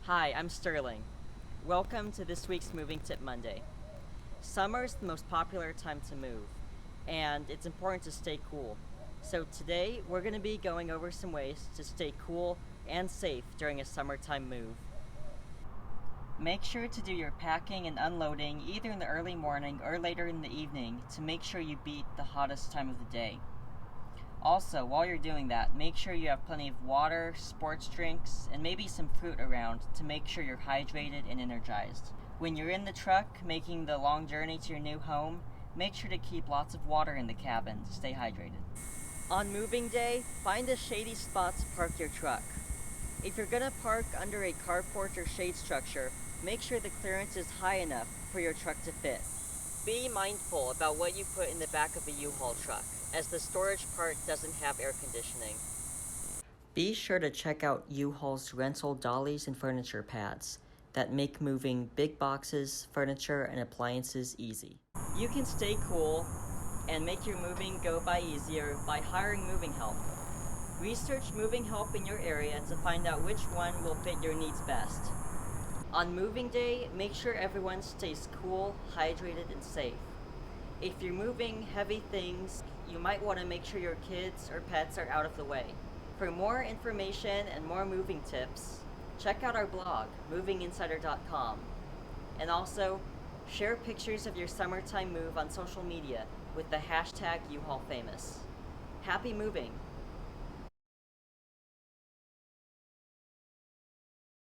Hi, I'm Sterling. Welcome to this week's Moving Tip Monday. Summer is the most popular time to move, and it's important to stay cool. So today, we're going to be going over some ways to stay cool and safe during a summertime move. Make sure to do your packing and unloading either in the early morning or later in the evening to make sure you beat the hottest time of the day. Also, while you're doing that, make sure you have plenty of water, sports drinks, and maybe some fruit around to make sure you're hydrated and energized. When you're in the truck making the long journey to your new home, make sure to keep lots of water in the cabin to stay hydrated. On moving day, find a shady spot to park your truck. If you're gonna park under a carport or shade structure, make sure the clearance is high enough for your truck to fit. Be mindful about what you put in the back of a U-Haul truck, as the storage part doesn't have air conditioning. Be sure to check out U-Haul's rental dollies and furniture pads that make moving big boxes, furniture, and appliances easy. You can stay cool and make your moving go by easier by hiring moving help. Research moving help in your area to find out which one will fit your needs best. On moving day, make sure everyone stays cool, hydrated, and safe. If you're moving heavy things, you might want to make sure your kids or pets are out of the way. For more information and more moving tips, check out our blog, movinginsider.com. And also, share pictures of your summertime move on social media with the hashtag UHaulFamous. Happy moving!